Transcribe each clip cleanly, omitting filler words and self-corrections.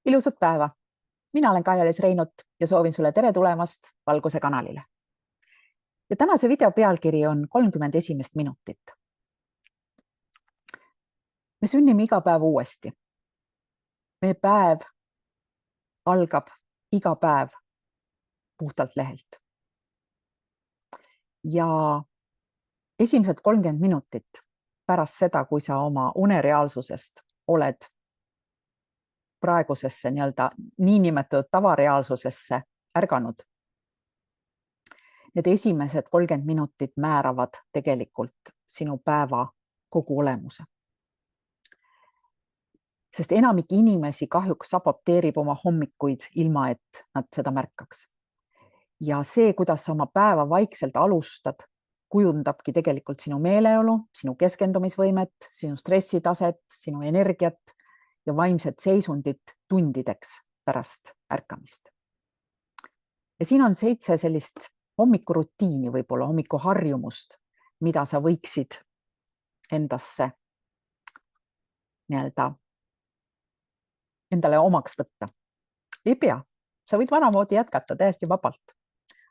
Ilusat päeva! Mina olen Kaia-Liis Reinut ja soovin sulle tere tulemast Valguse kanalile. Ja tänase video pealkiri on 31 minutit. Me sünnime iga päev uuesti. Meie päev algab iga päev puhtalt lehelt. Ja esimesed 30 minutit pärast seda, kui sa oma unereaalsusest oled praegusesse niinimetatud tavareaalsusesse ärganud. Need esimesed 30 minutit määravad tegelikult sinu päeva kogu olemuse. Sest enamik inimesi kahjuks saboteerib oma hommikuid ilma, et nad seda märkaks. Ja see, kuidas sa oma päeva vaikselt alustad, kujundabki tegelikult sinu meeleolu, sinu keskendumisvõimet, sinu stressitaset, sinu energiat ja vaimset seisundit tundideks pärast ärkamist. Ja siin on 7 sellist hommikurutiini, võib-olla hommikuharjumust, mida sa võiksid endasse endale omaks võtta. Ei pea, sa võid vanamoodi jätkata täiesti vabalt,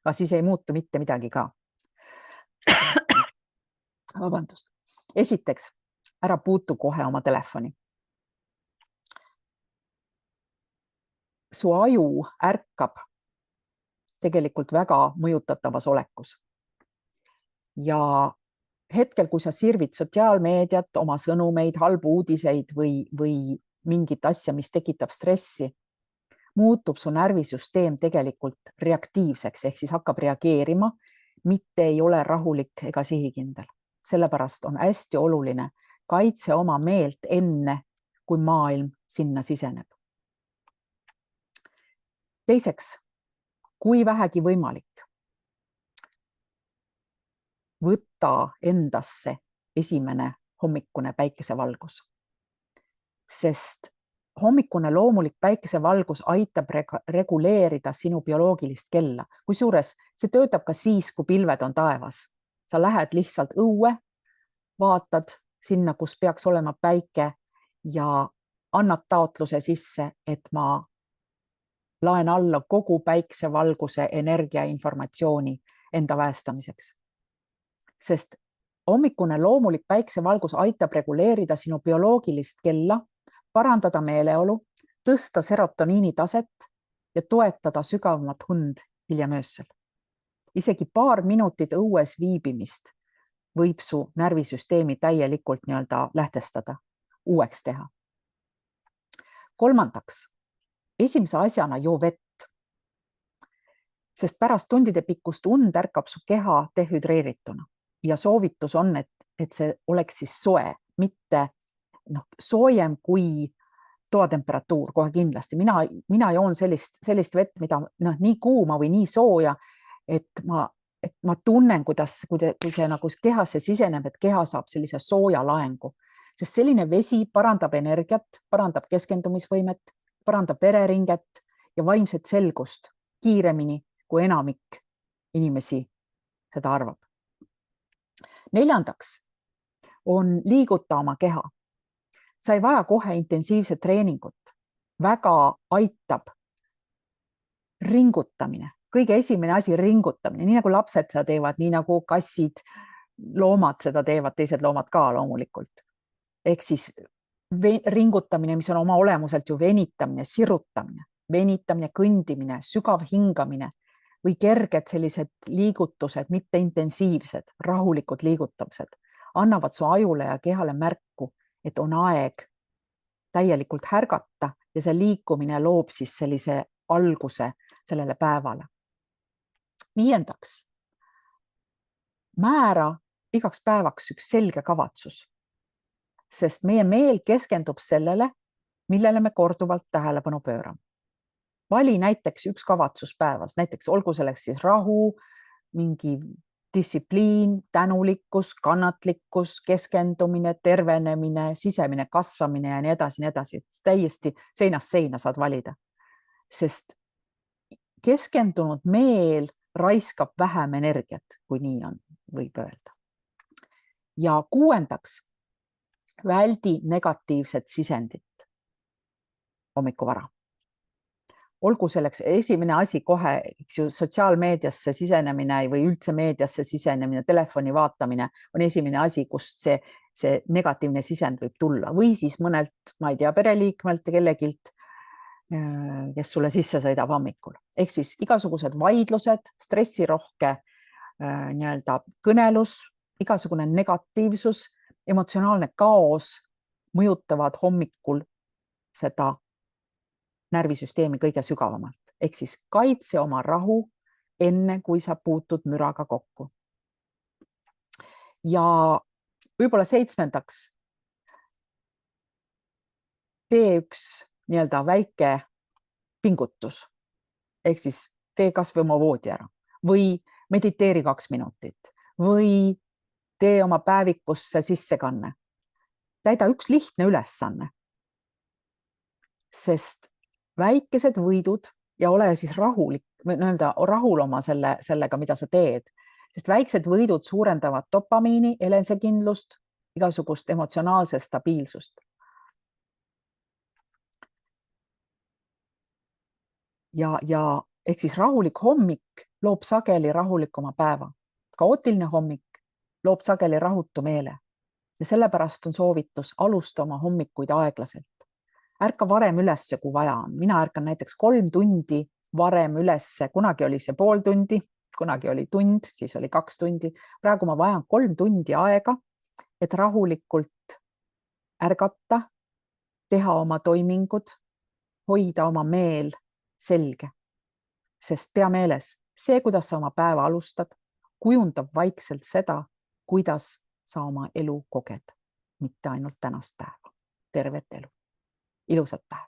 aga siis ei muutu mitte midagi ka. Vabandust. Esiteks, ära puutu kohe oma telefoni. Su aju ärkab tegelikult väga mõjutatavas olekus. Ja hetkel, kui sa sirvid sotsiaalmeediat, oma sõnumeid, halbu uudiseid või mingit asja, mis tekitab stressi, muutub su närvisüsteem tegelikult reaktiivseks, ehk siis hakkab reageerima, mitte ei ole rahulik ega sihikindel. Sellepärast on hästi oluline kaitse oma meelt enne, kui maailm sinna siseneb. Teiseks, kui vähegi võimalik, võta endasse esimene hommikune päikesevalgus. Sest hommikune loomulik päikesevalgus aitab reguleerida sinu bioloogilist kella. Kusjuures see töötab ka siis, kui pilved on taevas. Sa lähed lihtsalt õue, vaatad sinna, kus peaks olema päike ja annad taotluse sisse, et ma laen alla kogu päikesevalguse energia informatsiooni enda väestamiseks. Sest hommikune loomulik päikesevalgus aitab reguleerida sinu bioloogilist kella, parandada meeleolu, tõsta serotoniini taset ja toetada sügavamat und hiljem öösel. Isegi paar minutit õues viibimist võib su närvisüsteemi täielikult lähtestada, uueks teha. Kolmandaks, esimese asjana joo vett. Sest pärast tundide pikkust und ärkab su keha dehüdreerituna ja soovitus on, et see oleks siis soe, mitte soojem kui toatemperatuur, kohe kindlasti. Mina joon sellist vett, mida nii kuuma või nii sooja, et ma tunnen, kui see kehasse siseneb, et keha saab sellise sooja laengu. Sest selline vesi parandab energiat, parandab keskendumisvõimet, parandab vereringet ja vaimset selgust kiiremini, kui enamik inimesi seda arvab. Neljandaks on liiguta oma keha. Sa ei vaja kohe intensiivset treeningut. Väga aitab ringutamine. Kõige esimene asi ringutamine, nii nagu lapsed seda teevad, nii nagu kassid, loomad seda teevad, teised loomad ka loomulikult. Ehk siis ringutamine, mis on oma olemuselt ju venitamine, sirutamine, kõndimine, sügav hingamine või kerged sellised liigutused, mitte intensiivsed, rahulikud liigutamised, annavad su ajule ja kehale märku, et on aeg täielikult härgata ja see liikumine loob siis sellise alguse sellele päevale. Viiendaks, määra igaks päevaks üks selge kavatsus, sest meie meel keskendub sellele, millele me korduvalt tähelepanu pöörame. Vali näiteks üks kavatsus päevas, näiteks olgu selleks siis rahu, mingi distsipliin, tänulikkus, kannatlikkus, keskendumine, tervenemine, sisemine kasvamine ja nii edasi. Täiesti seinast seina saad valida. Sest keskendunud meel raiskab vähem energiat, kui nii on, võib öelda. Ja kuuendaks, väldi negatiivset sisendit hommikuvara. olgu selleks esimene asi kohe, eks ju, sotsiaalmeediasse sisenemine või üldse meediasse sisenemine, telefoni vaatamine on esimene asi, kust see negatiivne sisend võib tulla või siis mõnelt, ma ei tea, pereliikmelt ja kellegilt, kes sulle sisse sõidab hommikul. Ehk siis igasugused vaidlused, stressirohke nii-öelda kõnelus, igasugune negatiivsus, emotsionaalne kaos mõjutavad hommikul seda närvisüsteemi kõige sügavamalt. Ehk siis kaitse oma rahu enne, kui sa puutud müraga kokku. Ja võib-olla 7. tee üks nii-öelda väike pingutus. Ehk siis tee kas või oma voodi ära või mediteeri 2 minutit või tee oma päevikusse sissekanne. Täida üks lihtne ülesanne. Sest väikesed võidud ja ole siis rahulik, nii-öelda rahul oma sellega, mida sa teed. Sest väiksed võidud suurendavad dopamiini, enesekindlust, igasugust emotsionaalset stabiilsust. Ja ehk siis rahulik hommik loob sageli rahulikuma päeva. Kaootiline hommik loob sageli rahutu meele. Ja sellepärast on soovitus alusta oma hommikuid aeglaselt. Ärka varem ülesse, kui vaja on. Mina ärkan näiteks 3 tundi varem ülesse. Kunagi oli see pool tundi, kunagi oli tund, siis oli 2 tundi. Praegu ma vajan 3 tundi aega, et rahulikult ärgata, teha oma toimingud, hoida oma meel selge. Sest pea meeles, see, kuidas sa oma päeva alustad, kujundab vaikselt seda, kuidas sa oma elu koged. Mitte ainult tänast päeva, tervet elu. Ilusat päeva!